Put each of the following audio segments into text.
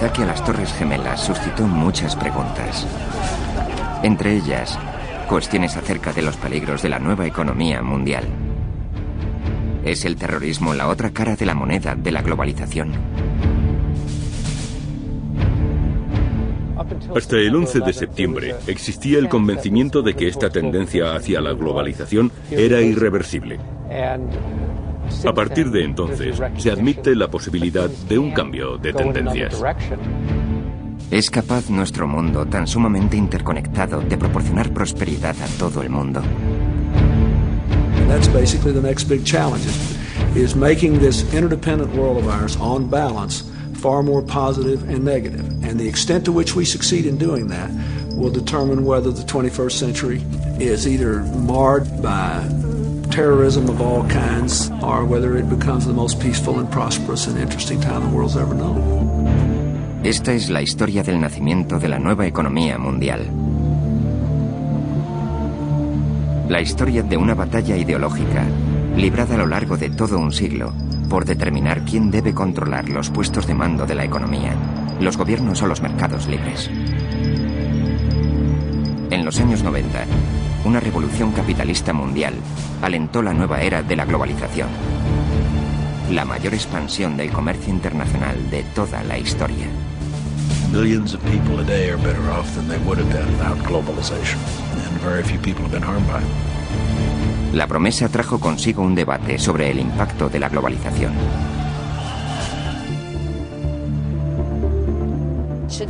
ataque a las Torres Gemelas suscitó muchas preguntas. Entre ellas, cuestiones acerca de los peligros de la nueva economía mundial. ¿Es el terrorismo la otra cara de la moneda de la globalización? Hasta el 11 de septiembre existía el convencimiento de que esta tendencia hacia la globalización era irreversible. A partir de entonces, se admite la posibilidad de un cambio de tendencias. ¿Es capaz nuestro mundo tan sumamente interconectado de proporcionar prosperidad a todo el mundo? That's basically the next big challenge is making this interdependent world of ours on balance far more positive and negative. And the extent to which we succeed in doing that will determine whether the 21st century is either marred by terrorism of all kinds or whether it becomes the most peaceful and prosperous and interesting time the world's ever known. Esta es la historia del nacimiento de la nueva economía mundial. La historia de una batalla ideológica, librada a lo largo de todo un siglo, por determinar quién debe controlar los puestos de mando de la economía, los gobiernos o los mercados libres. En los años 90, una revolución capitalista mundial alentó la nueva era de la globalización, la mayor expansión del comercio internacional de toda la historia. Millions of people a day are better off than they would have been without globalization, and very few people have been harmed by it. La promesa trajo consigo un debate sobre el impacto de la globalización.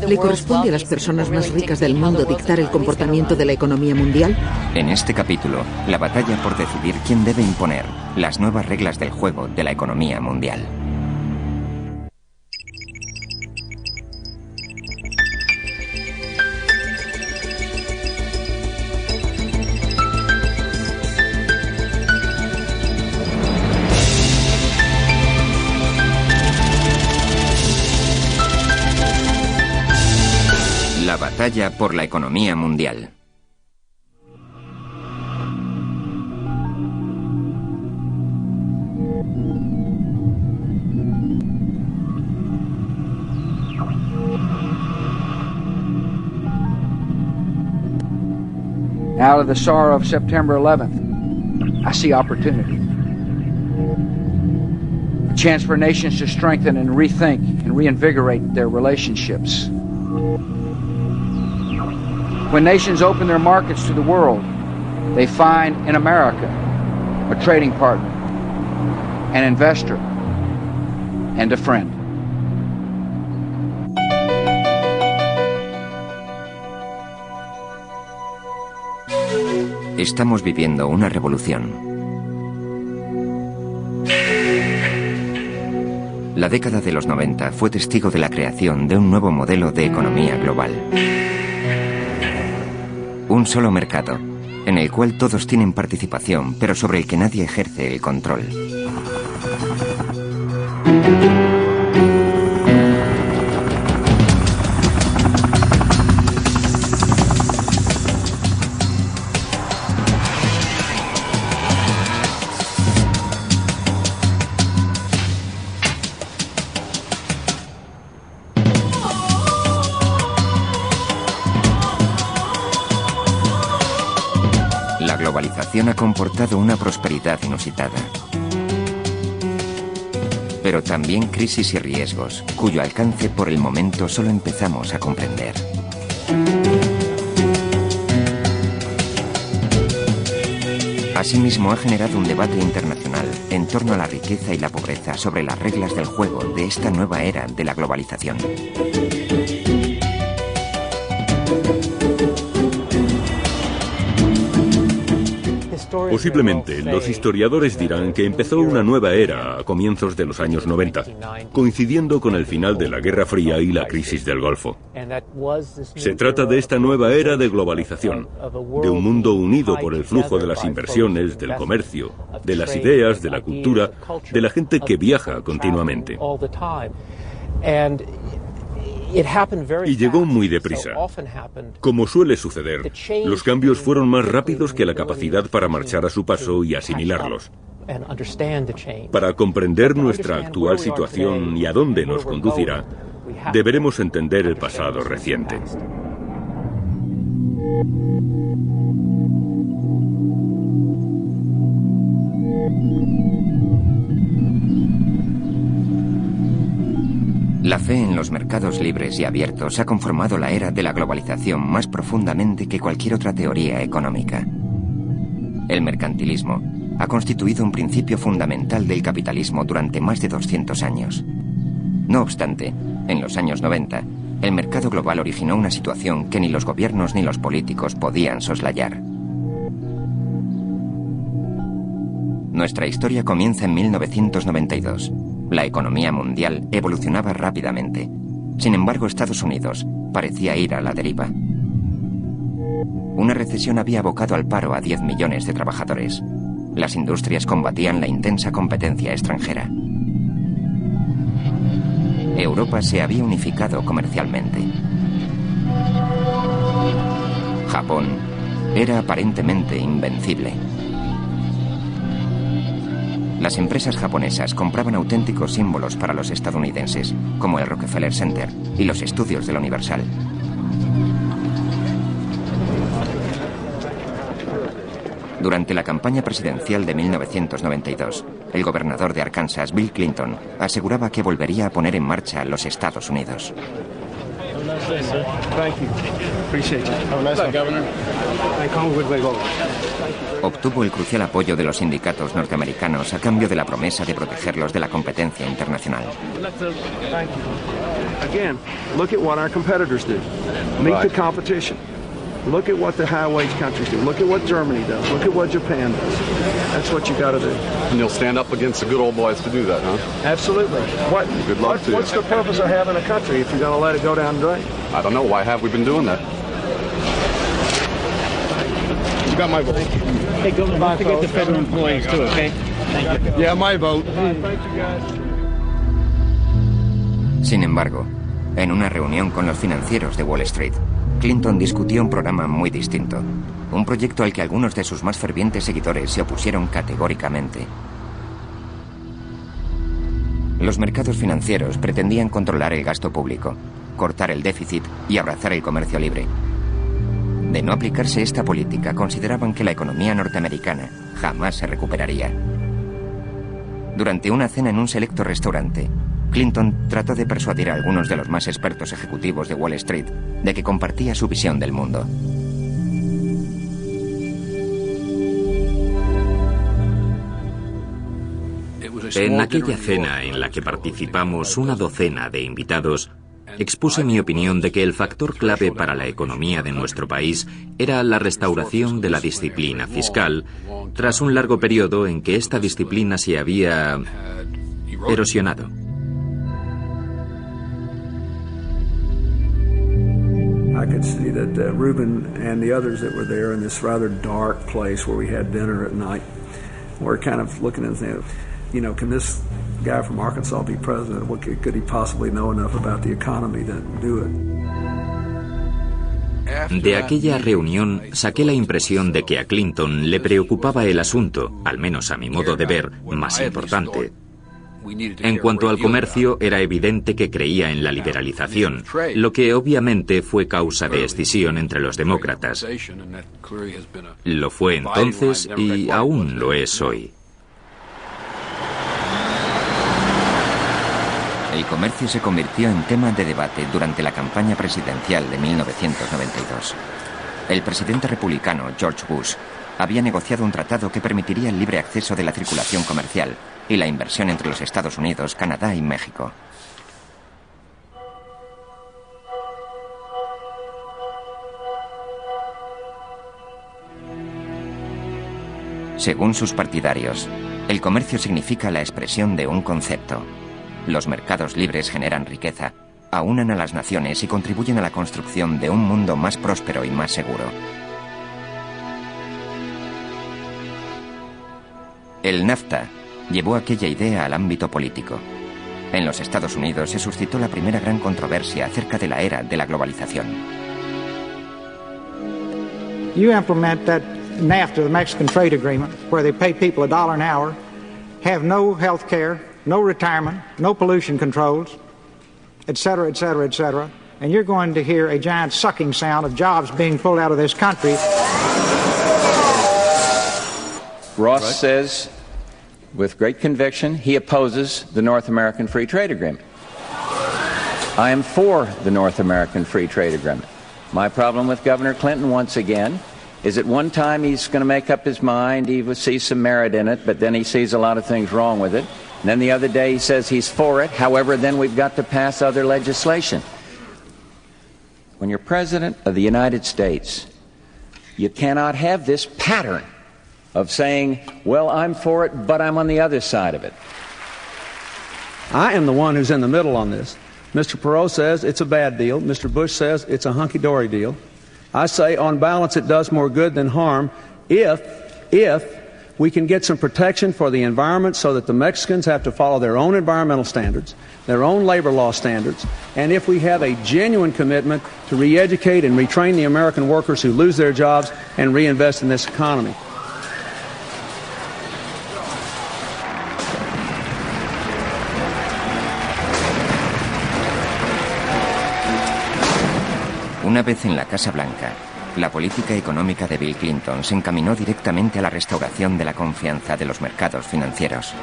¿Le corresponde a las personas más ricas del mundo dictar el comportamiento de la economía mundial? En este capítulo, la batalla por decidir quién debe imponer las nuevas reglas del juego de la economía mundial. La batalla por la economía mundial. Out of the sorrow of September 11th, I see opportunity. A chance for nations to strengthen and rethink and reinvigorate their relationships. When nations open their markets to the world, they find in America a trading partner, an investor, and a friend. Estamos viviendo una revolución. La década de los 90 fue testigo de la creación de un nuevo modelo de economía global. Un solo mercado, en el cual todos tienen participación, pero sobre el que nadie ejerce el control. La globalización ha comportado una prosperidad inusitada, pero también crisis y riesgos, cuyo alcance por el momento solo empezamos a comprender. Asimismo, ha generado un debate internacional en torno a la riqueza y la pobreza sobre las reglas del juego de esta nueva era de la globalización. Posiblemente los historiadores dirán que empezó una nueva era a comienzos de los años 90, coincidiendo con el final de la Guerra Fría y la crisis del Golfo. Se trata de esta nueva era de globalización, de un mundo unido por el flujo de las inversiones, del comercio, de las ideas, de la cultura, de la gente que viaja continuamente. Y llegó muy deprisa. Como suele suceder, los cambios fueron más rápidos que la capacidad para marchar a su paso y asimilarlos. Para comprender nuestra actual situación y a dónde nos conducirá, deberemos entender el pasado reciente. La fe en los mercados libres y abiertos ha conformado la era de la globalización más profundamente que cualquier otra teoría económica. El mercantilismo ha constituido un principio fundamental del capitalismo durante más de 200 años. No obstante, en los años 90, el mercado global originó una situación que ni los gobiernos ni los políticos podían soslayar. Nuestra historia comienza en 1992. La economía mundial evolucionaba rápidamente. Sin embargo, Estados Unidos parecía ir a la deriva. Una recesión había abocado al paro a 10 millones de trabajadores. Las industrias combatían la intensa competencia extranjera. Europa se había unificado comercialmente. Japón era aparentemente invencible. Las empresas japonesas compraban auténticos símbolos para los estadounidenses, como el Rockefeller Center y los estudios de la Universal. Durante la campaña presidencial de 1992, el gobernador de Arkansas, Bill Clinton, aseguraba que volvería a poner en marcha los Estados Unidos. Obtuvo el crucial apoyo de los sindicatos norteamericanos a cambio de la promesa de protegerlos de la competencia internacional. Again, look at what our competitors do. Meet the competition. Look at what the high-wage countries do. Look at what Germany does. Look at what Japan does. That's what you got to do. And you'll stand up against the good old boys to do that, huh? Absolutely. Good luck to you. What's the purpose of having a country if you're going to let it go down the drain? I don't know. Why have we been doing that? You got my vote. Hey, go don't forget the federal employees too, okay? Thank you. Yeah, my vote. Thank you, guys. Sin embargo, en una reunión con los financieros de Wall Street, Clinton discutió un programa muy distinto, un proyecto al que algunos de sus más fervientes seguidores se opusieron categóricamente. Los mercados financieros pretendían controlar el gasto público, cortar el déficit y abrazar el comercio libre. De no aplicarse esta política, consideraban que la economía norteamericana jamás se recuperaría. Durante una cena en un selecto restaurante, Clinton trató de persuadir a algunos de los más expertos ejecutivos de Wall Street de que compartía su visión del mundo. En aquella cena en la que participamos una docena de invitados, expuse mi opinión de que el factor clave para la economía de nuestro país era la restauración de la disciplina fiscal, tras un largo periodo en que esta disciplina se había erosionado. I could see that Reuben and the others that were there in this rather dark place where we had dinner at night were kind of looking and saying, you know, can this guy from Arkansas be president? What could he possibly know enough about the economy to do it? De aquella reunión saqué la impresión de que a Clinton le preocupaba el asunto, al menos a mi modo de ver, más importante. En cuanto al comercio, era evidente que creía en la liberalización, lo que obviamente fue causa de escisión entre los demócratas. Lo fue entonces y aún lo es hoy. El comercio se convirtió en tema de debate durante la campaña presidencial de 1992. El presidente republicano George Bush había negociado un tratado que permitiría el libre acceso de la circulación comercial y la inversión entre los Estados Unidos, Canadá y México. Según sus partidarios, el comercio significa la expresión de un concepto. Los mercados libres generan riqueza, aunan a las naciones y contribuyen a la construcción de un mundo más próspero y más seguro. El NAFTA llevó aquella idea al ámbito político. En los Estados Unidos se suscitó la primera gran controversia acerca de la era de la globalización. You implement that NAFTA, the Mexican Trade Agreement, where they pay people $1 an hour, have no health care, no retirement, no pollution controls, et cetera, et cetera, et cetera. And you're going to hear a giant sucking sound of jobs being pulled out of this country. Ross says, with great conviction, he opposes the North American Free Trade Agreement. I am for the North American Free Trade Agreement. My problem with Governor Clinton, once again, is at one time he's going to make up his mind, he will see some merit in it, but then he sees a lot of things wrong with it. And then the other day he says he's for it, however, then we've got to pass other legislation. When you're President of the United States, you cannot have this pattern of saying, well, I'm for it, but I'm on the other side of it. I am the one who's in the middle on this. Mr. Perot says it's a bad deal. Mr. Bush says it's a hunky-dory deal. I say, on balance, it does more good than harm if we can get some protection for the environment so that the Mexicans have to follow their own environmental standards, their own labor law standards, and if we have a genuine commitment to re-educate and retrain the American workers who lose their jobs and reinvest in this economy. Una vez en la Casa Blanca, la política económica de Bill Clinton se encaminó directamente a la restauración de la confianza de los mercados financieros.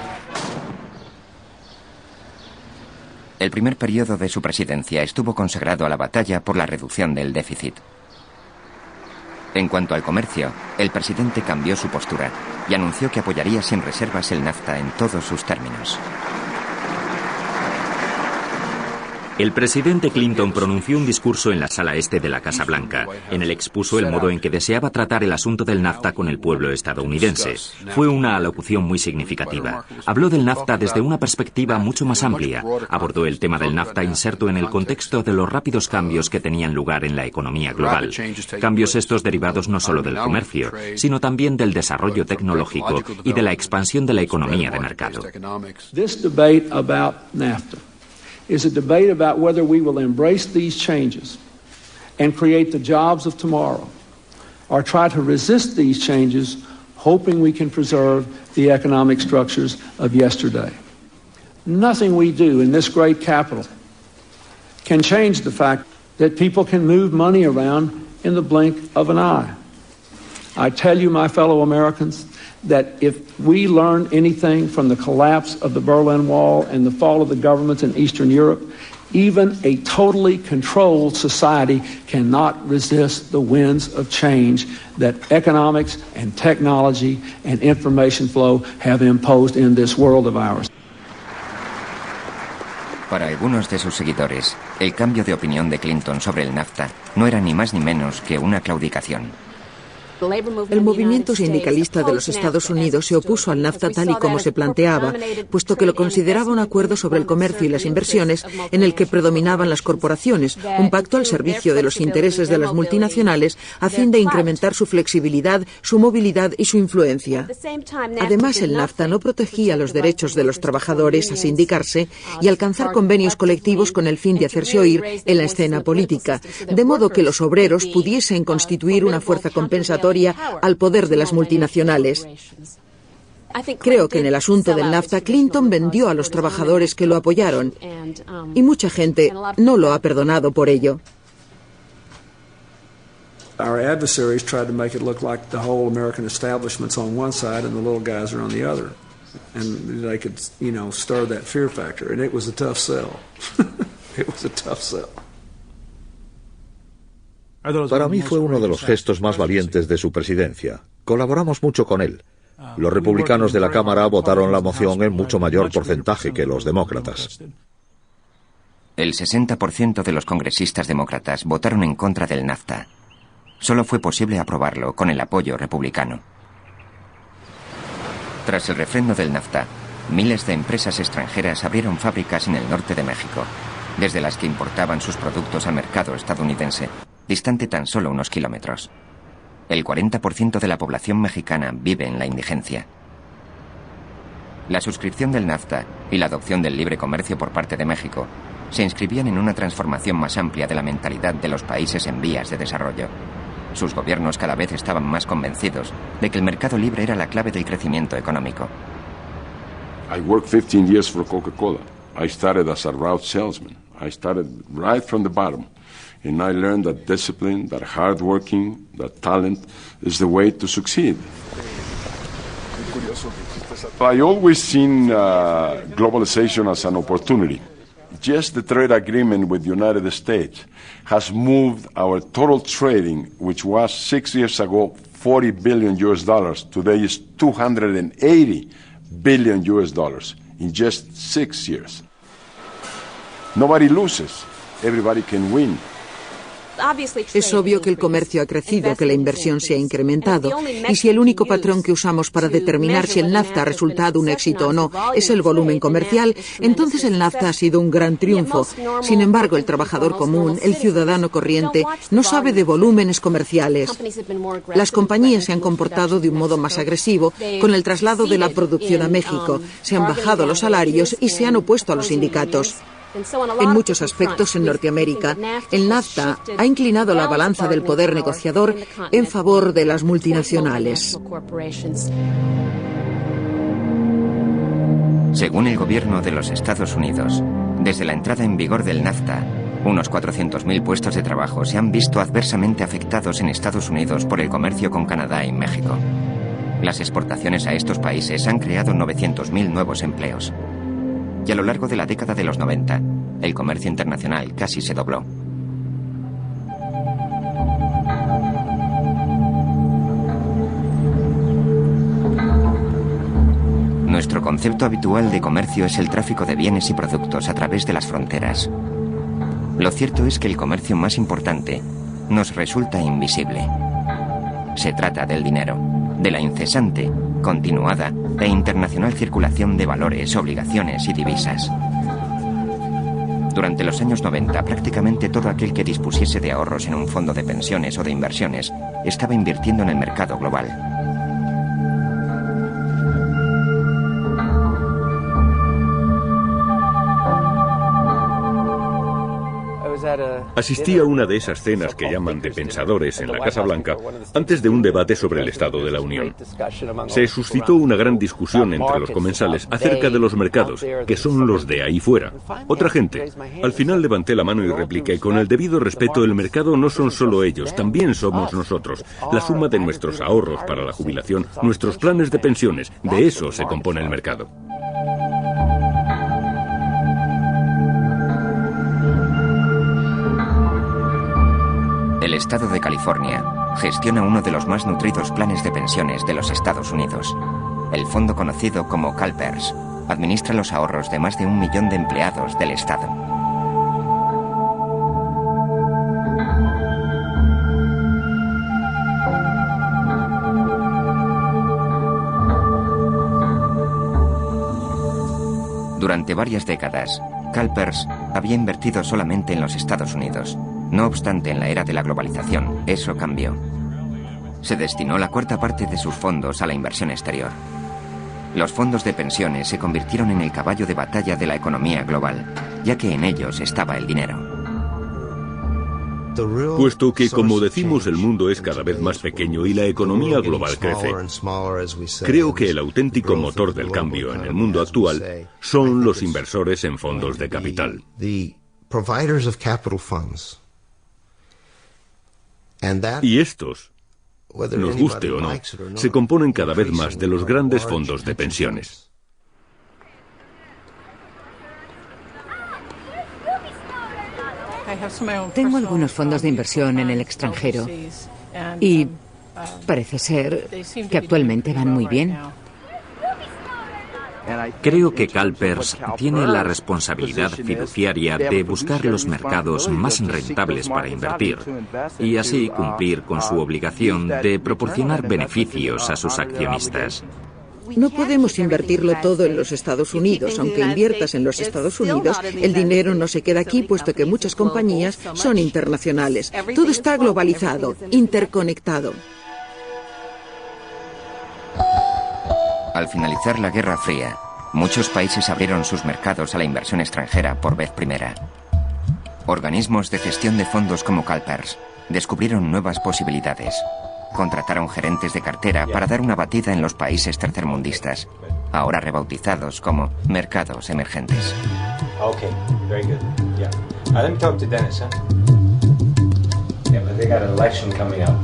El primer periodo de su presidencia estuvo consagrado a la batalla por la reducción del déficit. En cuanto al comercio, el presidente cambió su postura y anunció que apoyaría sin reservas el NAFTA en todos sus términos. El presidente Clinton pronunció un discurso en la sala este de la Casa Blanca. En el expuso el modo en que deseaba tratar el asunto del NAFTA con el pueblo estadounidense. Fue una alocución muy significativa. Habló del NAFTA desde una perspectiva mucho más amplia. Abordó el tema del NAFTA inserto en el contexto de los rápidos cambios que tenían lugar en la economía global. Cambios estos derivados no solo del comercio, sino también del desarrollo tecnológico y de la expansión de la economía de mercado. This debate about NAFTA is a debate about whether we will embrace these changes and create the jobs of tomorrow, or try to resist these changes, hoping we can preserve the economic structures of yesterday. Nothing we do in this great capital can change the fact that people can move money around in the blink of an eye. I tell you, my fellow Americans, that if we learn anything from the collapse of the Berlin Wall and the fall of the governments in Eastern Europe, even a totally controlled society cannot resist the winds of change that economics and technology and information flow have imposed in this world of ours. Para algunos de sus seguidores, el cambio de opinión de Clinton sobre el NAFTA no era ni más ni menos que una claudicación. El movimiento sindicalista de los Estados Unidos se opuso al NAFTA tal y como se planteaba, puesto que lo consideraba un acuerdo sobre el comercio y las inversiones en el que predominaban las corporaciones, un pacto al servicio de los intereses de las multinacionales a fin de incrementar su flexibilidad, su movilidad y su influencia. Además, el NAFTA no protegía los derechos de los trabajadores a sindicarse y alcanzar convenios colectivos con el fin de hacerse oír en la escena política, de modo que los obreros pudiesen constituir una fuerza compensatoria al poder de las multinacionales. Creo que en el asunto del NAFTA, Clinton vendió a los trabajadores que lo apoyaron y mucha gente no lo ha perdonado por ello. Our adversaries tried to make it look like the whole American establishment's on one side and the little guys are on the other. And they could, stir that fear factor. And it was a tough sell. It was a tough sell. Para mí fue uno de los gestos más valientes de su presidencia. Colaboramos mucho con él. Los republicanos de la Cámara votaron la moción en mucho mayor porcentaje que los demócratas. El 60% de los congresistas demócratas votaron en contra del NAFTA. Solo fue posible aprobarlo con el apoyo republicano. Tras el refrendo del NAFTA, miles de empresas extranjeras abrieron fábricas en el norte de México, desde las que importaban sus productos al mercado estadounidense, distante tan solo unos kilómetros. El 40% de la población mexicana vive en la indigencia. La suscripción del NAFTA y la adopción del libre comercio por parte de México se inscribían en una transformación más amplia de la mentalidad de los países en vías de desarrollo. Sus gobiernos cada vez estaban más convencidos de que el mercado libre era la clave del crecimiento económico. I worked 15 years for Coca-Cola. I started as a route salesman. I started right from the bottom. And I learned that discipline, that hard working, that talent is the way to succeed. I always seen globalization as an opportunity. Just the trade agreement with the United States has moved our total trading, which was 6 years ago $40 billion. Today is $280 billion in just 6 years. Nobody loses. Everybody can win. Es obvio que el comercio ha crecido, que la inversión se ha incrementado, y si el único patrón que usamos para determinar si el NAFTA ha resultado un éxito o no es el volumen comercial, entonces el NAFTA ha sido un gran triunfo. Sin embargo, el trabajador común, el ciudadano corriente, no sabe de volúmenes comerciales. Las compañías se han comportado de un modo más agresivo con el traslado de la producción a México, se han bajado los salarios y se han opuesto a los sindicatos. En muchos aspectos en Norteamérica, el NAFTA ha inclinado la balanza del poder negociador en favor de las multinacionales. Según el gobierno de los Estados Unidos, desde la entrada en vigor del NAFTA, unos 400.000 puestos de trabajo se han visto adversamente afectados en Estados Unidos por el comercio con Canadá y México. Las exportaciones a estos países han creado 900.000 nuevos empleos. Y a lo largo de la década de los 90, el comercio internacional casi se dobló. Nuestro concepto habitual de comercio es el tráfico de bienes y productos a través de las fronteras. Lo cierto es que el comercio más importante nos resulta invisible. Se trata del dinero, de la incesante, continuada e internacional circulación de valores, obligaciones y divisas. Durante los años 90, prácticamente todo aquel que dispusiese de ahorros en un fondo de pensiones o de inversiones estaba invirtiendo en el mercado global. Asistí a una de esas cenas que llaman de pensadores en la Casa Blanca antes de un debate sobre el Estado de la Unión. Se suscitó una gran discusión entre los comensales acerca de los mercados, que son los de ahí fuera. Otra gente. Al final levanté la mano y repliqué: con el debido respeto, el mercado no son solo ellos, también somos nosotros. La suma de nuestros ahorros para la jubilación, nuestros planes de pensiones, de eso se compone el mercado. El estado de California gestiona uno de los más nutridos planes de pensiones de los Estados Unidos. El fondo conocido como CalPERS administra los ahorros de más de 1 millón de empleados del estado. Durante varias décadas, CalPERS había invertido solamente en los Estados Unidos. No obstante, en la era de la globalización, eso cambió. Se destinó la cuarta parte de sus fondos a la inversión exterior. Los fondos de pensiones se convirtieron en el caballo de batalla de la economía global, ya que en ellos estaba el dinero. Puesto que, como decimos, el mundo es cada vez más pequeño y la economía global crece, creo que el auténtico motor del cambio en el mundo actual son los inversores en fondos de capital. Y estos, nos guste o no, se componen cada vez más de los grandes fondos de pensiones. Tengo algunos fondos de inversión en el extranjero y parece ser que actualmente van muy bien. Creo que CalPERS tiene la responsabilidad fiduciaria de buscar los mercados más rentables para invertir y así cumplir con su obligación de proporcionar beneficios a sus accionistas. No podemos invertirlo todo en los Estados Unidos. Aunque inviertas en los Estados Unidos, el dinero no se queda aquí, puesto que muchas compañías son internacionales. Todo está globalizado, interconectado. Al finalizar la Guerra Fría, muchos países abrieron sus mercados a la inversión extranjera por vez primera. Organismos de gestión de fondos como CalPERS descubrieron nuevas posibilidades. Contrataron gerentes de cartera para dar una batida en los países tercermundistas, ahora rebautizados como mercados emergentes. Okay, very good. Yeah. Let me talk to Dennis, huh? Yeah, but they got an election coming up.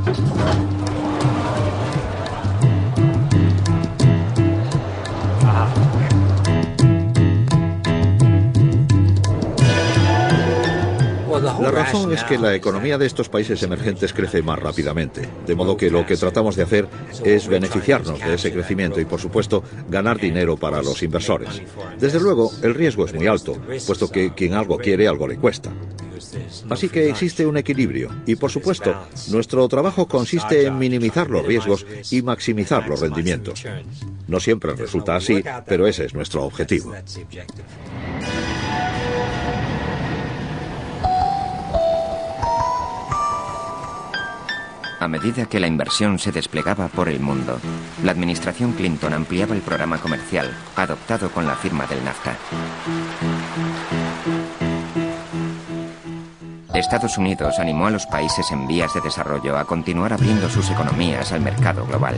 La razón es que la economía de estos países emergentes crece más rápidamente, de modo que lo que tratamos de hacer es beneficiarnos de ese crecimiento y, por supuesto, ganar dinero para los inversores. Desde luego, el riesgo es muy alto, puesto que quien algo quiere, algo le cuesta. Así que existe un equilibrio y, por supuesto, nuestro trabajo consiste en minimizar los riesgos y maximizar los rendimientos. No siempre resulta así, pero ese es nuestro objetivo. A medida que la inversión se desplegaba por el mundo, la administración Clinton ampliaba el programa comercial adoptado con la firma del NAFTA. Estados Unidos animó a los países en vías de desarrollo a continuar abriendo sus economías al mercado global.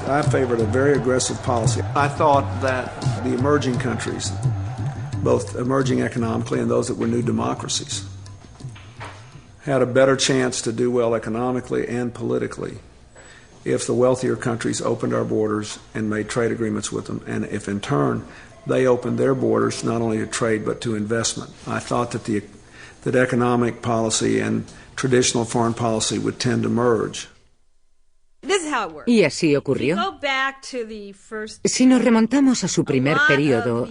I favored a very aggressive policy. I thought that the emerging countries, both emerging economically and those that were new democracies, had a better chance to do well economically and politically if the wealthier countries opened our borders and made trade agreements with them, and if in turn they opened their borders not only to trade but to investment. I thought that economic policy and traditional foreign policy would tend to merge. Y así ocurrió. Si nos remontamos a su primer periodo,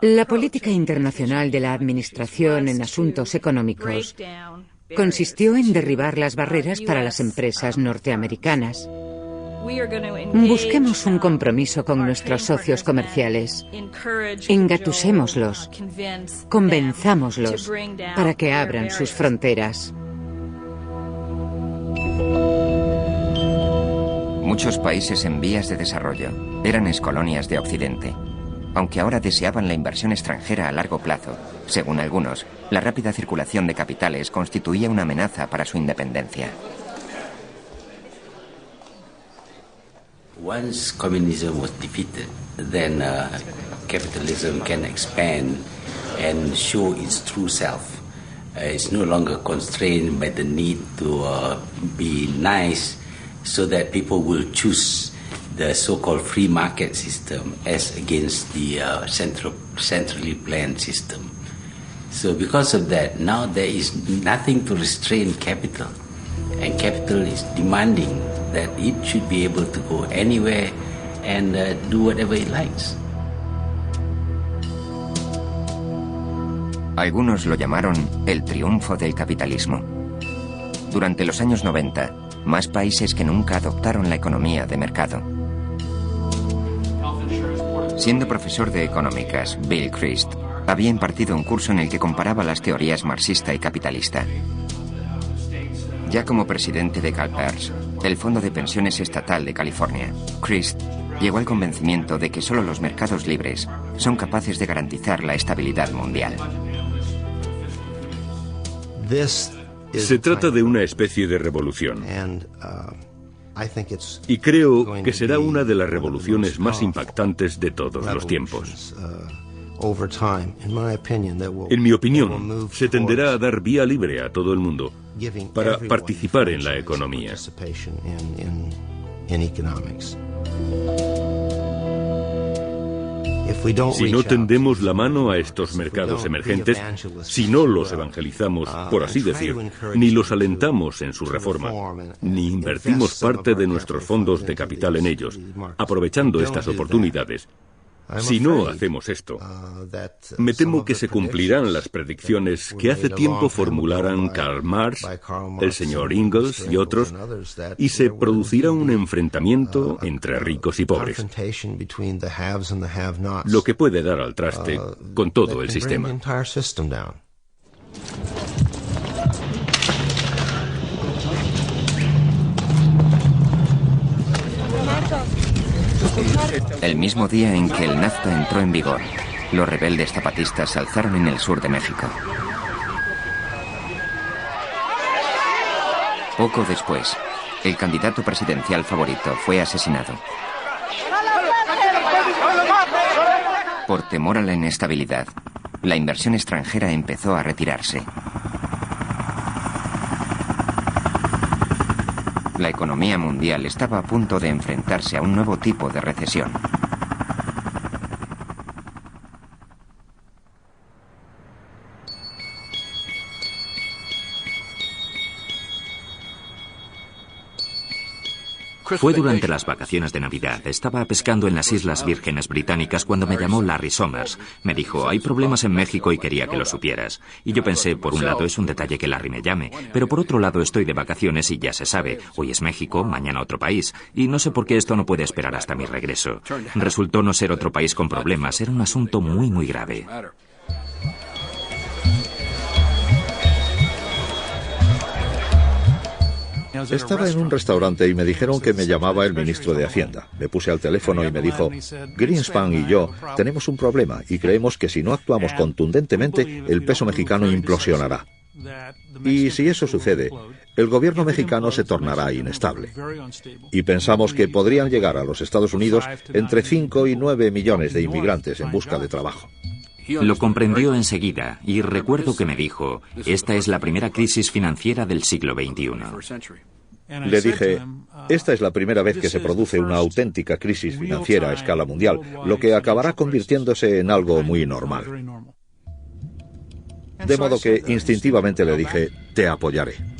la política internacional de la Administración en asuntos económicos consistió en derribar las barreras para las empresas norteamericanas. Busquemos un compromiso con nuestros socios comerciales. Engatusémoslos, convenzámoslos para que abran sus fronteras. Muchos países en vías de desarrollo eran excolonias de Occidente, aunque ahora deseaban la inversión extranjera a largo plazo. Según algunos, la rápida circulación de capitales constituía una amenaza para su independencia. Once communism was defeated, then capitalism can expand and show its true self. It's no longer constrained by the need to be nice, so that people will choose the so-called free market system as against the centrally planned system. So because of that, now there is nothing to restrain capital, and capital is demanding that it should be able to go anywhere and do whatever it likes. Algunos lo llamaron el triunfo del capitalismo. Durante los años 90, más países que nunca adoptaron la economía de mercado. Siendo profesor de económicas, Bill Christ había impartido un curso en el que comparaba las teorías marxista y capitalista. Ya como presidente de CalPERS, el Fondo de Pensiones Estatal de California, Christ llegó al convencimiento de que solo los mercados libres son capaces de garantizar la estabilidad mundial. Se trata de una especie de revolución. Y creo que será una de las revoluciones más impactantes de todos los tiempos. En mi opinión, se tenderá a dar vía libre a todo el mundo para participar en la economía. Si no tendemos la mano a estos mercados emergentes, si no los evangelizamos, por así decir, ni los alentamos en su reforma, ni invertimos parte de nuestros fondos de capital en ellos, aprovechando estas oportunidades, si no hacemos esto, me temo que se cumplirán las predicciones que hace tiempo formularan Karl Marx, el señor Engels y otros, y se producirá un enfrentamiento entre ricos y pobres, lo que puede dar al traste con todo el sistema. El mismo día en que el NAFTA entró en vigor, los rebeldes zapatistas se alzaron en el sur de México. Poco después, el candidato presidencial favorito fue asesinado. Por temor a la inestabilidad, la inversión extranjera empezó a retirarse. La economía mundial estaba a punto de enfrentarse a un nuevo tipo de recesión. Fue durante las vacaciones de Navidad. Estaba pescando en las Islas Vírgenes Británicas cuando me llamó Larry Summers. Me dijo, hay problemas en México y quería que lo supieras. Y yo pensé, por un lado es un detalle que Larry me llame, pero por otro lado estoy de vacaciones y ya se sabe. Hoy es México, mañana otro país. Y no sé por qué esto no puede esperar hasta mi regreso. Resultó no ser otro país con problemas, era un asunto muy, muy grave. Estaba en un restaurante y me dijeron que me llamaba el ministro de Hacienda. Me puse al teléfono y me dijo, Greenspan y yo tenemos un problema y creemos que si no actuamos contundentemente, el peso mexicano implosionará. Y si eso sucede, el gobierno mexicano se tornará inestable. Y pensamos que podrían llegar a los Estados Unidos entre 5 y 9 millones de inmigrantes en busca de trabajo. Lo comprendió enseguida y recuerdo que me dijo, esta es la primera crisis financiera del siglo XXI. Le dije, esta es la primera vez que se produce una auténtica crisis financiera a escala mundial, lo que acabará convirtiéndose en algo muy normal. De modo que instintivamente le dije, te apoyaré.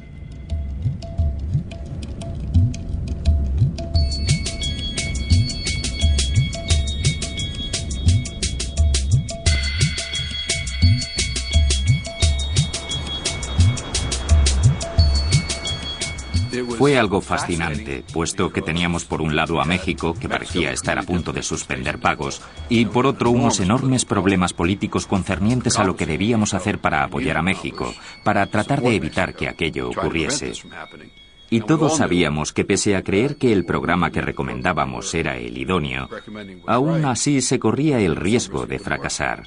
Fue algo fascinante, puesto que teníamos por un lado a México, que parecía estar a punto de suspender pagos, y por otro unos enormes problemas políticos concernientes a lo que debíamos hacer para apoyar a México, para tratar de evitar que aquello ocurriese. Y todos sabíamos que pese a creer que el programa que recomendábamos era el idóneo, aún así se corría el riesgo de fracasar.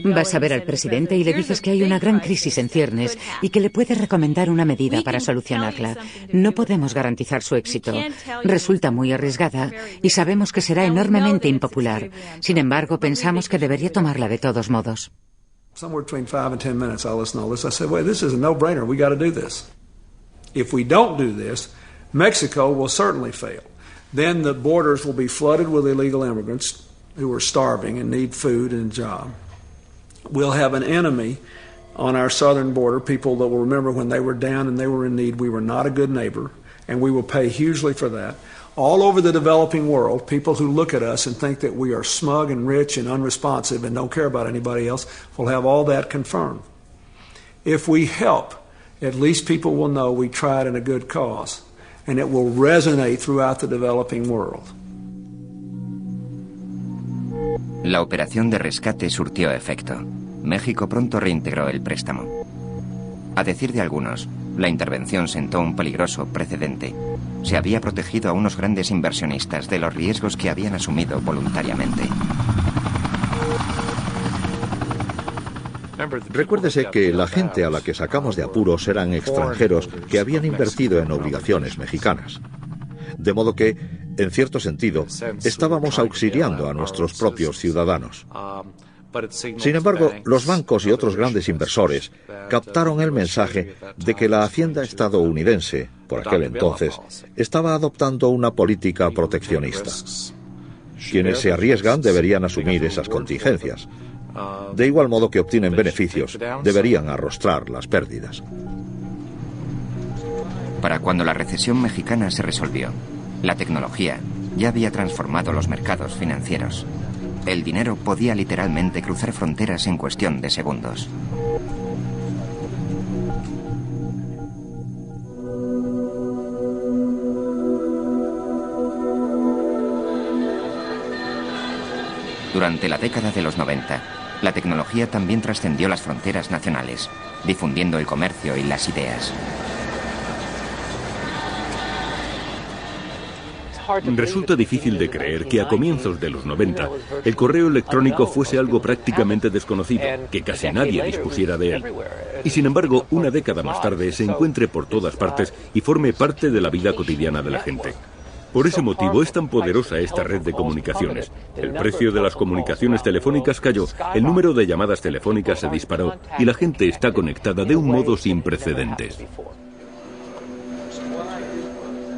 Vas a ver al presidente y le dices que hay una gran crisis en ciernes y que le puedes recomendar una medida para solucionarla. No podemos garantizar su éxito. Resulta muy arriesgada y sabemos que será enormemente impopular. Sin embargo, pensamos que debería tomarla de todos modos. Somewhere between 5 and 10 minutes, I'll listen to all this. I said, wait, this is a no-brainer. We got to do this. If we don't do this, Mexico will certainly fail. Then the borders will be flooded with illegal immigrants who are starving and need food and a job. We'll have an enemy on our southern border, people that will remember when they were down and they were in need, we were not a good neighbor, and we will pay hugely for that. All over the developing world, people who look at us and think that we are smug and rich and unresponsive and don't care about anybody else will have all that confirmed. If we help, at least people will know we tried in a good cause, and it will resonate throughout the developing world. La operación de rescate surtió efecto. México pronto reintegró el préstamo. A decir de algunos, la intervención sentó un peligroso precedente. Se había protegido a unos grandes inversionistas de los riesgos que habían asumido voluntariamente. Recuérdese que la gente a la que sacamos de apuros eran extranjeros que habían invertido en obligaciones mexicanas. De modo que, en cierto sentido, estábamos auxiliando a nuestros propios ciudadanos. Sin embargo, los bancos y otros grandes inversores captaron el mensaje de que la Hacienda estadounidense, por aquel entonces, estaba adoptando una política proteccionista. Quienes se arriesgan deberían asumir esas contingencias. De igual modo que obtienen beneficios, deberían arrostrar las pérdidas. Para cuando la recesión mexicana se resolvió, la tecnología ya había transformado los mercados financieros. El dinero podía literalmente cruzar fronteras en cuestión de segundos. Durante la década de los 90, la tecnología también trascendió las fronteras nacionales, difundiendo el comercio y las ideas. Resulta difícil de creer que a comienzos de los 90 el correo electrónico fuese algo prácticamente desconocido, que casi nadie dispusiera de él. Y sin embargo, una década más tarde se encuentre por todas partes y forme parte de la vida cotidiana de la gente. Por ese motivo es tan poderosa esta red de comunicaciones. El precio de las comunicaciones telefónicas cayó, el número de llamadas telefónicas se disparó y la gente está conectada de un modo sin precedentes.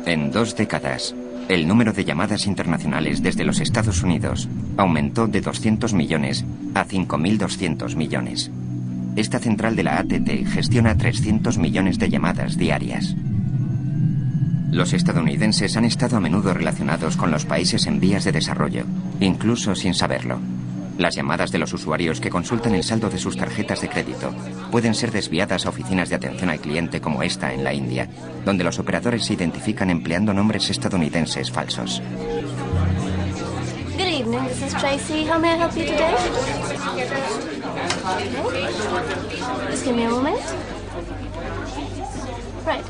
En 2 décadas, el número de llamadas internacionales desde los Estados Unidos aumentó de 200 millones a 5.200 millones. Esta central de la AT&T gestiona 300 millones de llamadas diarias. Los estadounidenses han estado a menudo relacionados con los países en vías de desarrollo, incluso sin saberlo. Las llamadas de los usuarios que consultan el saldo de sus tarjetas de crédito pueden ser desviadas a oficinas de atención al cliente como esta en la India, donde los operadores se identifican empleando nombres estadounidenses falsos. Good evening, this is Tracy. How may I help you today? Just give me a moment. Right.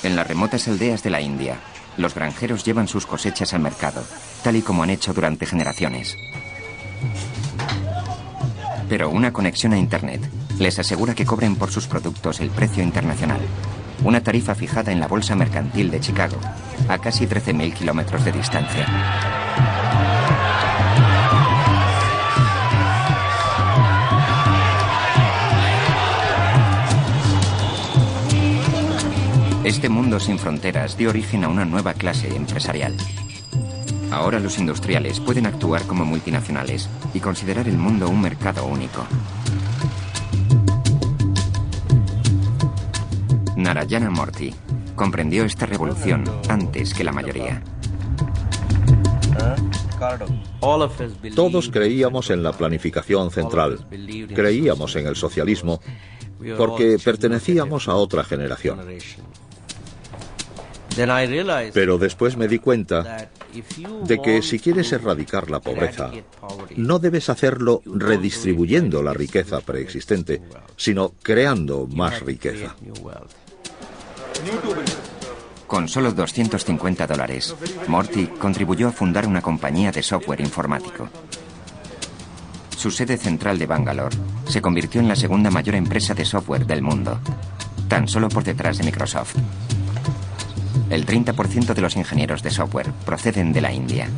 En las remotas aldeas de la India, los granjeros llevan sus cosechas al mercado, tal y como han hecho durante generaciones. Pero una conexión a Internet les asegura que cobren por sus productos el precio internacional, una tarifa fijada en la Bolsa Mercantil de Chicago, a casi 13.000 kilómetros de distancia. Este mundo sin fronteras dio origen a una nueva clase empresarial. Ahora los industriales pueden actuar como multinacionales y considerar el mundo un mercado único. Narayana Murthy comprendió esta revolución antes que la mayoría. Todos creíamos en la planificación central, creíamos en el socialismo, porque pertenecíamos a otra generación. Pero después me di cuenta de que si quieres erradicar la pobreza, no debes hacerlo redistribuyendo la riqueza preexistente, sino creando más riqueza. Con solo $250, Murthy contribuyó a fundar una compañía de software informático. Su sede central de Bangalore se convirtió en la segunda mayor empresa de software del mundo, tan solo por detrás de Microsoft. El 30% de los ingenieros de software proceden de la India.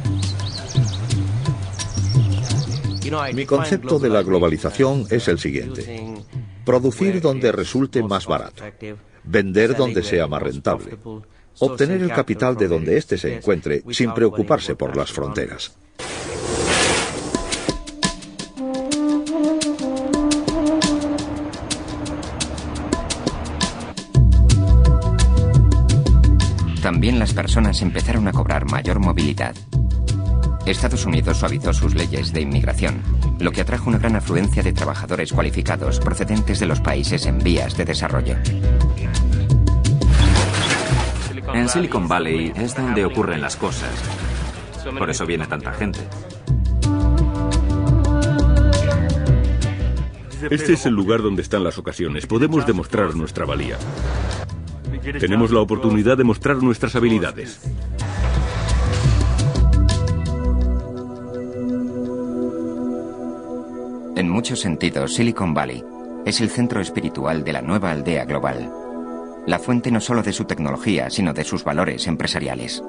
Mi concepto de la globalización es el siguiente: producir donde resulte más barato, vender donde sea más rentable, obtener el capital de donde éste se encuentre sin preocuparse por las fronteras. También las personas empezaron a cobrar mayor movilidad. Estados Unidos suavizó sus leyes de inmigración, lo que atrajo una gran afluencia de trabajadores cualificados procedentes de los países en vías de desarrollo. En Silicon Valley es donde ocurren las cosas. Por eso viene tanta gente. Este es el lugar donde están las ocasiones. Podemos demostrar nuestra valía. Tenemos la oportunidad de mostrar nuestras habilidades. En muchos sentidos, Silicon Valley es el centro espiritual de la nueva aldea global. La fuente no solo de su tecnología, sino de sus valores empresariales.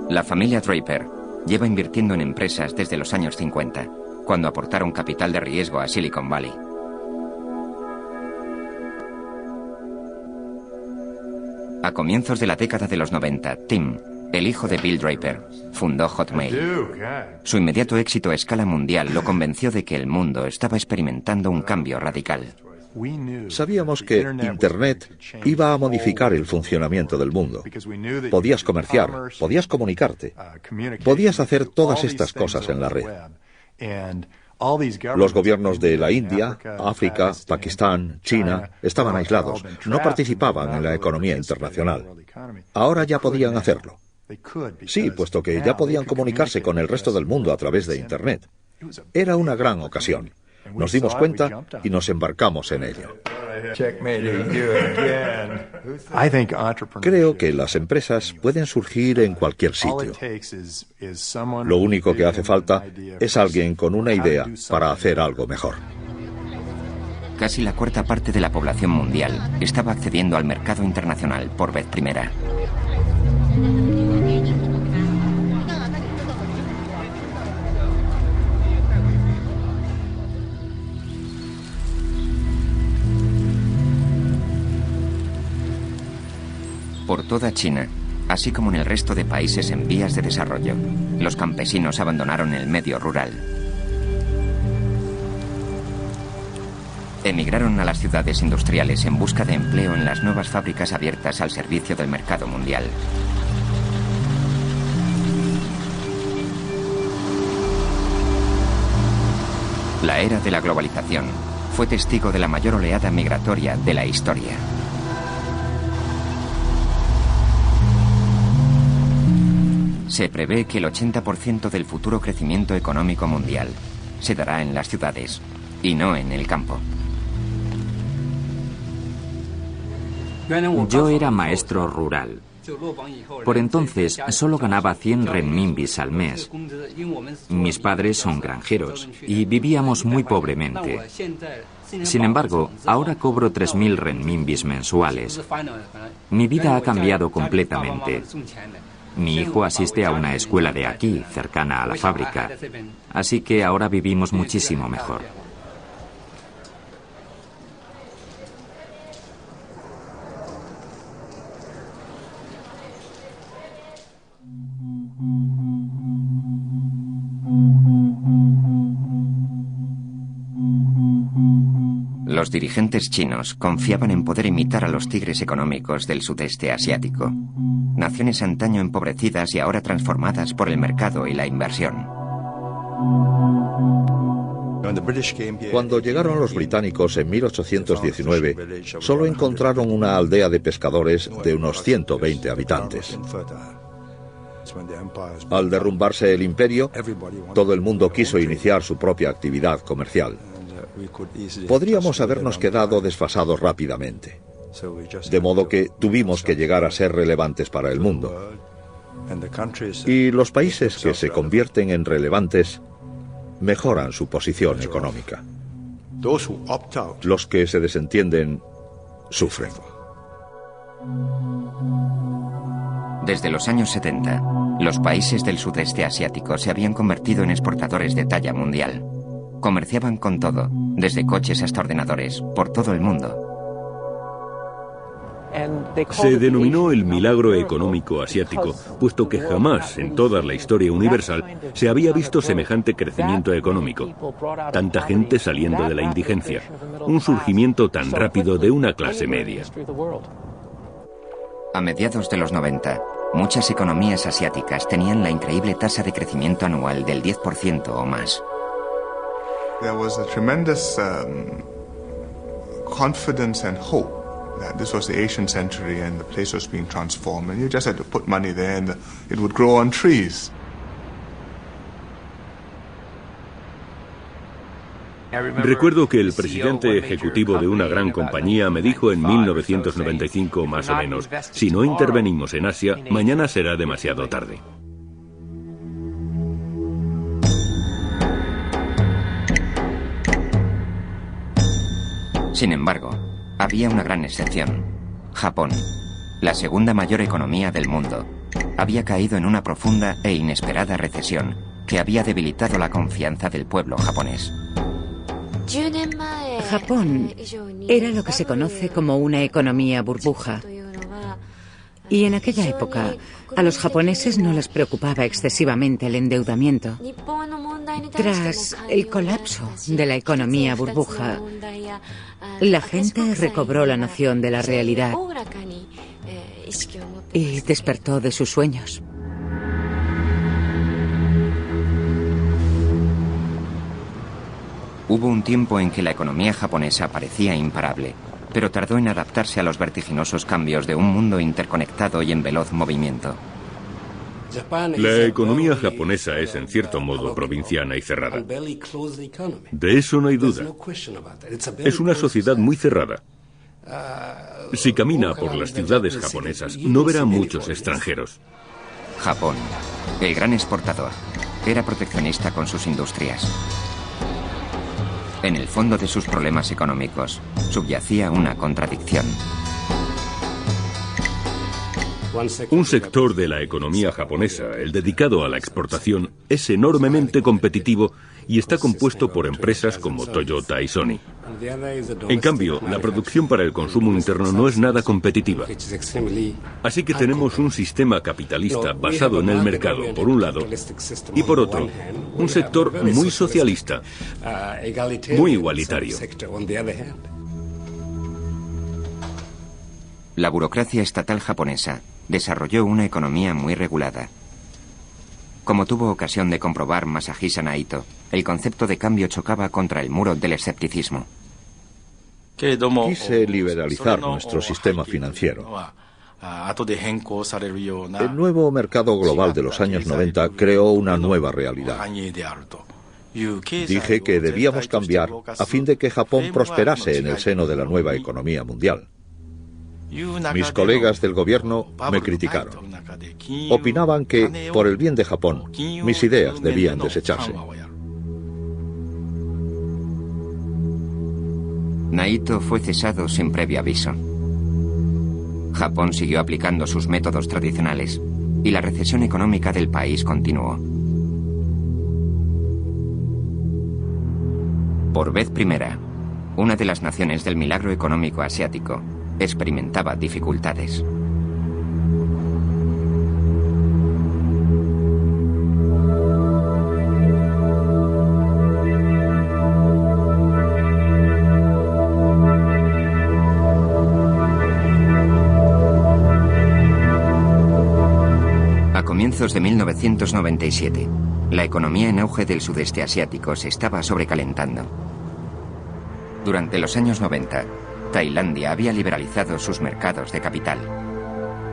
La familia Draper lleva invirtiendo en empresas desde los años 50, cuando aportaron capital de riesgo a Silicon Valley. A comienzos de la década de los 90, Tim, el hijo de Bill Draper, fundó Hotmail. Su inmediato éxito a escala mundial lo convenció de que el mundo estaba experimentando un cambio radical. Sabíamos que Internet iba a modificar el funcionamiento del mundo. Podías comerciar, podías comunicarte, podías hacer todas estas cosas en la red. Los gobiernos de la India, África, Pakistán, China estaban aislados, no participaban en la economía internacional. Ahora ya podían hacerlo. Sí, puesto que ya podían comunicarse con el resto del mundo a través de Internet. Era una gran ocasión. Nos dimos cuenta y nos embarcamos en ello. Creo que las empresas pueden surgir en cualquier sitio. Lo único que hace falta es alguien con una idea para hacer algo mejor. Casi la cuarta parte de la población mundial estaba accediendo al mercado internacional por vez primera. Por toda China, así como en el resto de países en vías de desarrollo, los campesinos abandonaron el medio rural. Emigraron a las ciudades industriales en busca de empleo en las nuevas fábricas abiertas al servicio del mercado mundial. La era de la globalización fue testigo de la mayor oleada migratoria de la historia. Se prevé que el 80% del futuro crecimiento económico mundial se dará en las ciudades y no en el campo. Yo era maestro rural. Por entonces solo ganaba 100 renminbis al mes. Mis padres son granjeros y vivíamos muy pobremente. Sin embargo, ahora cobro 3.000 renminbis mensuales. Mi vida ha cambiado completamente. Mi hijo asiste a una escuela de aquí, cercana a la fábrica. Así que ahora vivimos muchísimo mejor. Los dirigentes chinos confiaban en poder imitar a los tigres económicos del sudeste asiático, naciones antaño empobrecidas y ahora transformadas por el mercado y la inversión. Cuando llegaron los británicos en 1819, solo encontraron una aldea de pescadores de unos 120 habitantes. Al derrumbarse el imperio, todo el mundo quiso iniciar su propia actividad comercial. Podríamos habernos quedado desfasados rápidamente, de modo que tuvimos que llegar a ser relevantes para el mundo. Y los países que se convierten en relevantes mejoran su posición económica. Los que se desentienden sufren. Desde los años 70, los países del sudeste asiático se habían convertido en exportadores de talla mundial. Comerciaban con todo, desde coches hasta ordenadores, por todo el mundo. Se denominó el milagro económico asiático, puesto que jamás en toda la historia universal se había visto semejante crecimiento económico. Tanta gente saliendo de la indigencia, un surgimiento tan rápido de una clase media. A mediados de los 90, muchas economías asiáticas tenían la increíble tasa de crecimiento anual del 10% o más. There was a tremendous confidence and hope that this was the Asian century and the place was being transformed, and you just had to put money there and it would grow on trees. Recuerdo que el presidente ejecutivo de una gran compañía me dijo en 1995 más o menos, si no intervenimos en Asia, mañana será demasiado tarde. Sin embargo, había una gran excepción. Japón, la segunda mayor economía del mundo, había caído en una profunda e inesperada recesión que había debilitado la confianza del pueblo japonés. Japón era lo que se conoce como una economía burbuja. Y en aquella época, a los japoneses no les preocupaba excesivamente el endeudamiento. Tras el colapso de la economía burbuja, la gente recobró la noción de la realidad y despertó de sus sueños. Hubo un tiempo en que la economía japonesa parecía imparable, pero tardó en adaptarse a los vertiginosos cambios de un mundo interconectado y en veloz movimiento. La economía japonesa es en cierto modo provinciana y cerrada. De eso no hay duda. Es una sociedad muy cerrada. Si camina por las ciudades japonesas, no verá muchos extranjeros. Japón, el gran exportador, era proteccionista con sus industrias. En el fondo de sus problemas económicos subyacía una contradicción. Un sector de la economía japonesa, el dedicado a la exportación, es enormemente competitivo y está compuesto por empresas como Toyota y Sony. En cambio, la producción para el consumo interno no es nada competitiva. Así que tenemos un sistema capitalista basado en el mercado, por un lado, y por otro, un sector muy socialista, muy igualitario. La burocracia estatal japonesa desarrolló una economía muy regulada. Como tuvo ocasión de comprobar Masahisa Naito, el concepto de cambio chocaba contra el muro del escepticismo. Quise liberalizar nuestro sistema financiero. El nuevo mercado global de los años 90 creó una nueva realidad. Dije que debíamos cambiar a fin de que Japón prosperase en el seno de la nueva economía mundial. Mis colegas del gobierno me criticaron. Opinaban que, por el bien de Japón, mis ideas debían desecharse. Naito fue cesado sin previo aviso. Japón siguió aplicando sus métodos tradicionales y la recesión económica del país continuó. Por vez primera, una de las naciones del milagro económico asiático experimentaba dificultades. A comienzos de 1997, la economía en auge del sudeste asiático se estaba sobrecalentando. Durante los años 90, Tailandia había liberalizado sus mercados de capital.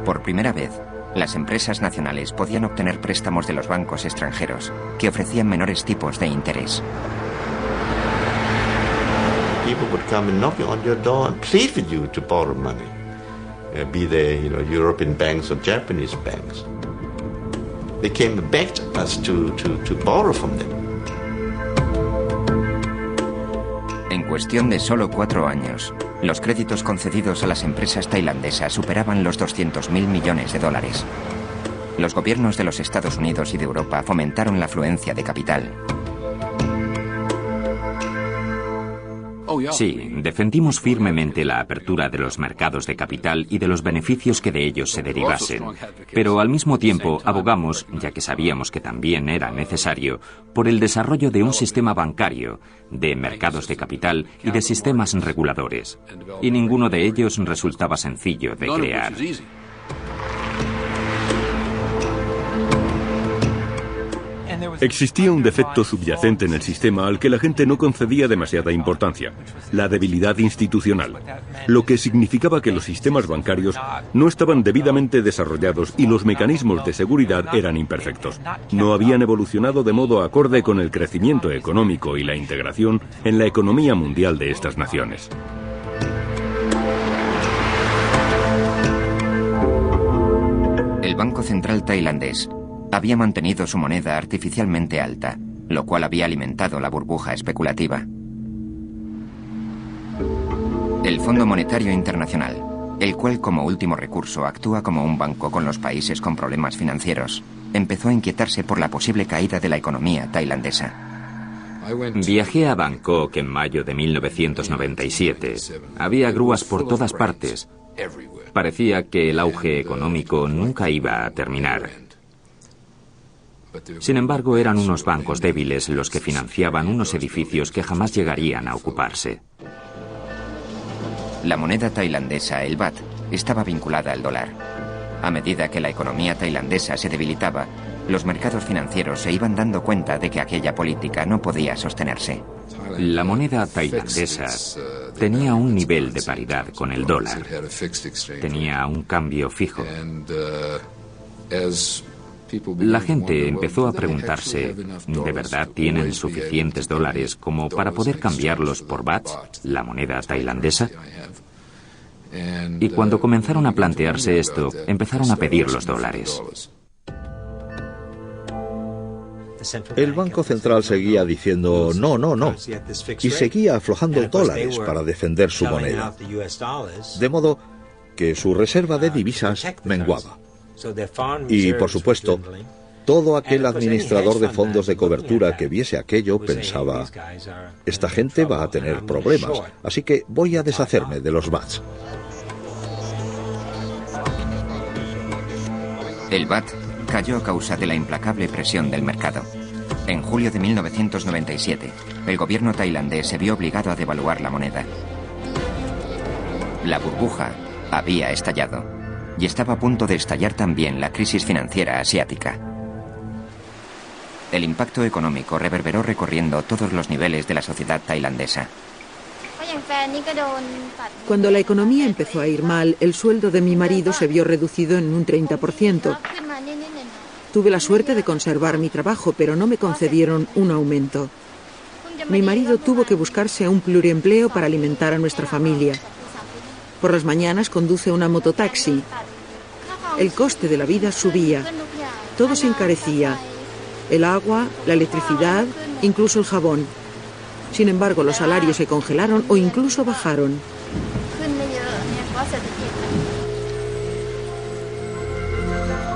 Por primera vez, las empresas nacionales podían obtener préstamos de los bancos extranjeros, que ofrecían menores tipos de interés. People would come and knock on your door and plead with you to borrow money, be they, European banks or Japanese banks. They came and begged us to borrow from them. En cuestión de solo 4 años, los créditos concedidos a las empresas tailandesas superaban los 200.000 millones de dólares. Los gobiernos de los Estados Unidos y de Europa fomentaron la afluencia de capital. Sí, defendimos firmemente la apertura de los mercados de capital y de los beneficios que de ellos se derivasen. Pero al mismo tiempo abogamos, ya que sabíamos que también era necesario, por el desarrollo de un sistema bancario, de mercados de capital y de sistemas reguladores. Y ninguno de ellos resultaba sencillo de crear. Existía un defecto subyacente en el sistema al que la gente no concedía demasiada importancia: la debilidad institucional, lo que significaba que los sistemas bancarios no estaban debidamente desarrollados y los mecanismos de seguridad eran imperfectos. No habían evolucionado de modo acorde con el crecimiento económico y la integración en la economía mundial de estas naciones. El Banco Central tailandés había mantenido su moneda artificialmente alta, lo cual había alimentado la burbuja especulativa. El Fondo Monetario Internacional, el cual como último recurso actúa como un banco con los países con problemas financieros, empezó a inquietarse por la posible caída de la economía tailandesa. Viajé a Bangkok en mayo de 1997. Había grúas por todas partes. Parecía que el auge económico nunca iba a terminar. Sin embargo, eran unos bancos débiles los que financiaban unos edificios que jamás llegarían a ocuparse. La moneda tailandesa, el baht, estaba vinculada al dólar. A medida que la economía tailandesa se debilitaba, los mercados financieros se iban dando cuenta de que aquella política no podía sostenerse. La moneda tailandesa tenía un nivel de paridad con el dólar. Tenía un cambio fijo. La gente empezó a preguntarse, ¿de verdad tienen suficientes dólares como para poder cambiarlos por bahts, la moneda tailandesa? Y cuando comenzaron a plantearse esto, empezaron a pedir los dólares. El Banco Central seguía diciendo no, no, no, y seguía aflojando dólares para defender su moneda, de modo que su reserva de divisas menguaba. Y, por supuesto, todo aquel administrador de fondos de cobertura que viese aquello pensaba, esta gente va a tener problemas, así que voy a deshacerme de los bahts. El baht cayó a causa de la implacable presión del mercado. En julio de 1997, el gobierno tailandés se vio obligado a devaluar la moneda. La burbuja había estallado y estaba a punto de estallar también la crisis financiera asiática. El impacto económico reverberó recorriendo todos los niveles de la sociedad tailandesa. Cuando la economía empezó a ir mal, el sueldo de mi marido se vio reducido en un 30%. Tuve la suerte de conservar mi trabajo, pero no me concedieron un aumento. Mi marido tuvo que buscarse un pluriempleo para alimentar a nuestra familia. Por las mañanas conduce una mototaxi. El coste de la vida subía. Todo se encarecía. El agua, la electricidad, incluso el jabón. Sin embargo, los salarios se congelaron o incluso bajaron.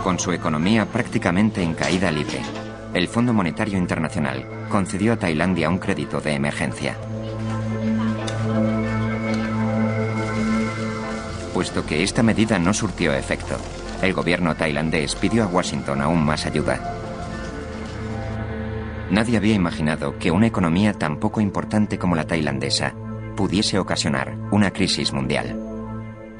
Con su economía prácticamente en caída libre, el Fondo Monetario Internacional concedió a Tailandia un crédito de emergencia. Puesto que esta medida no surtió efecto, el gobierno tailandés pidió a Washington aún más ayuda. Nadie había imaginado que una economía tan poco importante como la tailandesa pudiese ocasionar una crisis mundial.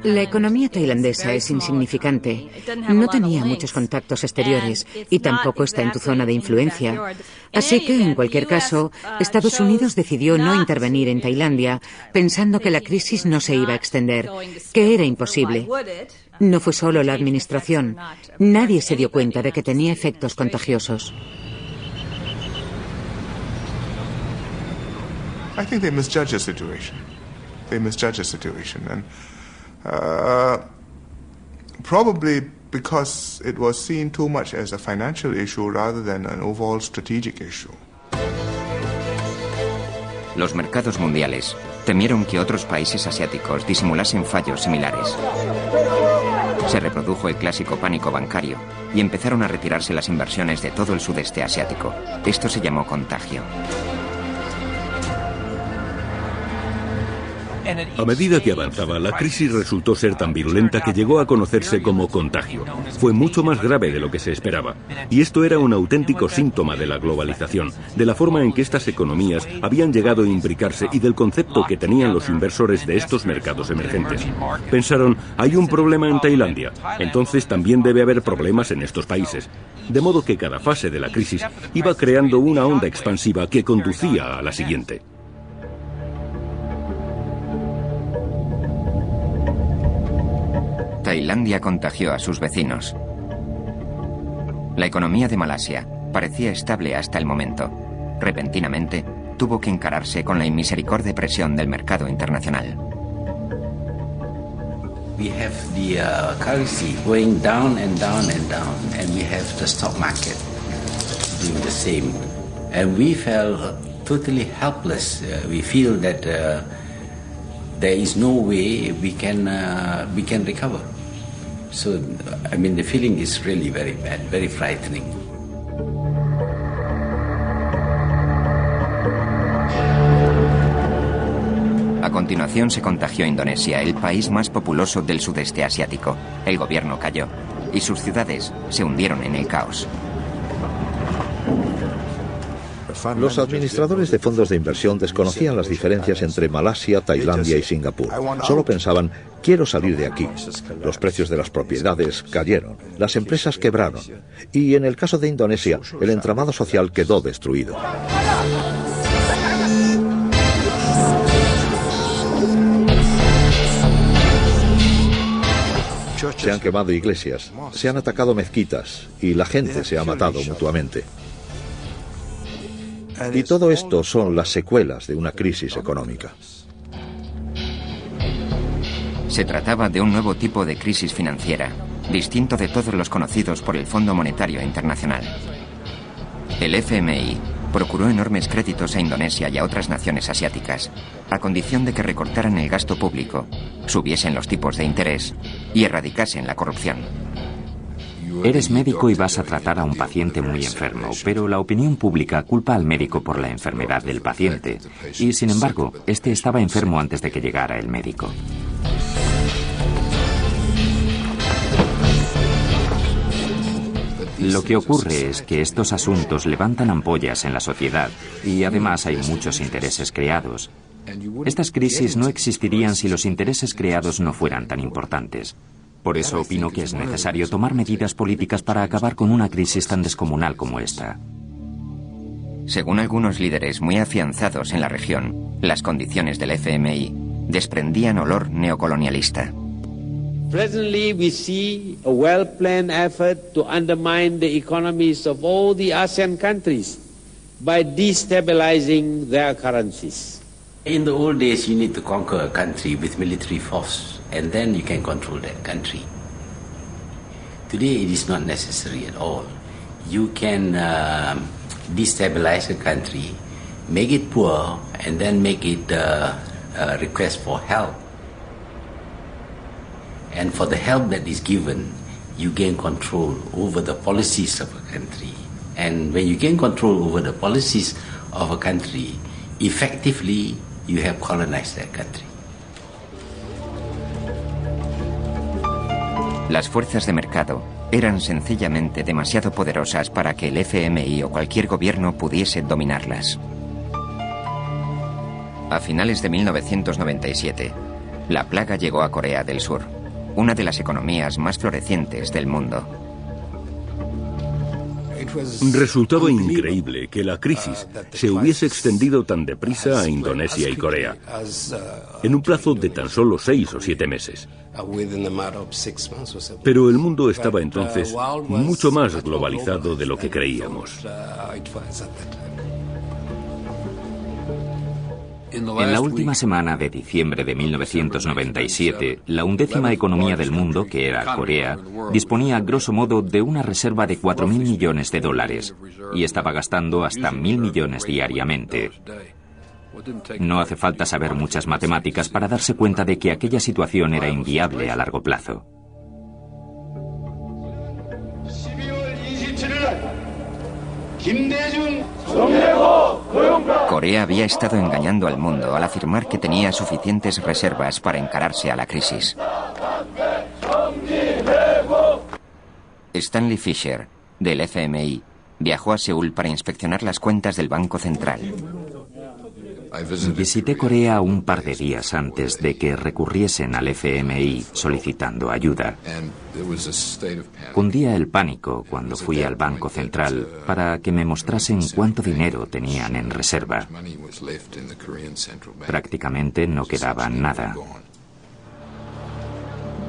La economía tailandesa es insignificante. No tenía muchos contactos exteriores y tampoco está en tu zona de influencia. Así que, en cualquier caso, Estados Unidos decidió no intervenir en Tailandia, pensando que la crisis no se iba a extender, que era imposible. No fue solo la administración. Nadie se dio cuenta de que tenía efectos contagiosos. I think they misjudged the situation. And probably because it was seen too much as a financial issue rather than an overall strategic issue. Los mercados mundiales temieron que otros países asiáticos disimulasen fallos similares. Se reprodujo el clásico pánico bancario y empezaron a retirarse las inversiones de todo el sudeste asiático. Esto se llamó contagio. A medida que avanzaba, la crisis resultó ser tan virulenta que llegó a conocerse como contagio. Fue mucho más grave de lo que se esperaba. Y esto era un auténtico síntoma de la globalización, de la forma en que estas economías habían llegado a imbricarse y del concepto que tenían los inversores de estos mercados emergentes. Pensaron, hay un problema en Tailandia, entonces también debe haber problemas en estos países. De modo que cada fase de la crisis iba creando una onda expansiva que conducía a la siguiente. Tailandia contagió a sus vecinos. La economía de Malasia parecía estable hasta el momento. Repentinamente, tuvo que encararse con la inmisericordia presión del mercado internacional. We have the currency going down and down and down, and we have the stock market doing the same. And we felt totally helpless. We feel that there is no way we can recover. So, I mean, the feeling is really very bad, very frightening. A continuación se contagió Indonesia, el país más populoso del sudeste asiático. El gobierno cayó y sus ciudades se hundieron en el caos. Los administradores de fondos de inversión desconocían las diferencias entre Malasia, Tailandia y Singapur. Solo pensaban, quiero salir de aquí. Los precios de las propiedades cayeron, las empresas quebraron y en el caso de Indonesia, el entramado social quedó destruido. Se han quemado iglesias, se han atacado mezquitas y la gente se ha matado mutuamente. Y todo esto son las secuelas de una crisis económica. Se trataba de un nuevo tipo de crisis financiera, distinto de todos los conocidos por el Fondo Monetario Internacional. El FMI procuró enormes créditos a Indonesia y a otras naciones asiáticas, a condición de que recortaran el gasto público, subiesen los tipos de interés y erradicasen la corrupción. Eres médico y vas a tratar a un paciente muy enfermo, pero la opinión pública culpa al médico por la enfermedad del paciente. Y, sin embargo, este estaba enfermo antes de que llegara el médico. Lo que ocurre es que estos asuntos levantan ampollas en la sociedad y además hay muchos intereses creados. Estas crisis no existirían si los intereses creados no fueran tan importantes. Por eso opino que es necesario tomar medidas políticas para acabar con una crisis tan descomunal como esta. Según algunos líderes muy afianzados en la región, las condiciones del FMI desprendían olor neocolonialista. Presently, we see a well-planned effort to undermine the economies of all the ASEAN countries by destabilizing their currencies. In the old days, you need to conquer a country with military force, and then you can control that country. Today, it is not necessary at all. You can destabilize a country, make it poor, and then make it request for help. And for the help that is given, you gain control over the policies of a country. And when you gain control over the policies of a country, effectively, you have colonized that country. Las fuerzas de mercado eran sencillamente demasiado poderosas para que el FMI o cualquier gobierno pudiese dominarlas. A finales de 1997, la plaga llegó a Corea del Sur, una de las economías más florecientes del mundo. Resultaba increíble que la crisis se hubiese extendido tan deprisa a Indonesia y Corea, en un plazo de tan solo 6 o 7 meses. Pero el mundo estaba entonces mucho más globalizado de lo que creíamos. En la última semana de diciembre de 1997, la 11ª economía del mundo, que era Corea, disponía grosso modo de una reserva de 4.000 millones de dólares y estaba gastando hasta 1.000 millones diariamente. No hace falta saber muchas matemáticas para darse cuenta de que aquella situación era inviable a largo plazo. Corea había estado engañando al mundo al afirmar que tenía suficientes reservas para encararse a la crisis. Stanley Fischer, del FMI, viajó a Seúl para inspeccionar las cuentas del Banco Central. Visité Corea un par de días antes de que recurriesen al FMI solicitando ayuda. Cundía el pánico cuando fui al Banco Central para que me mostrasen cuánto dinero tenían en reserva. Prácticamente no quedaba nada.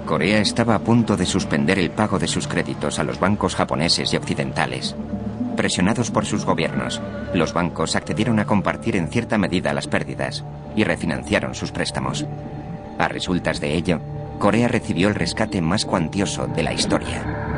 Corea estaba a punto de suspender el pago de sus créditos a los bancos japoneses y occidentales. Presionados por sus gobiernos, los bancos accedieron a compartir en cierta medida las pérdidas y refinanciaron sus préstamos. A resultas de ello, Corea recibió el rescate más cuantioso de la historia.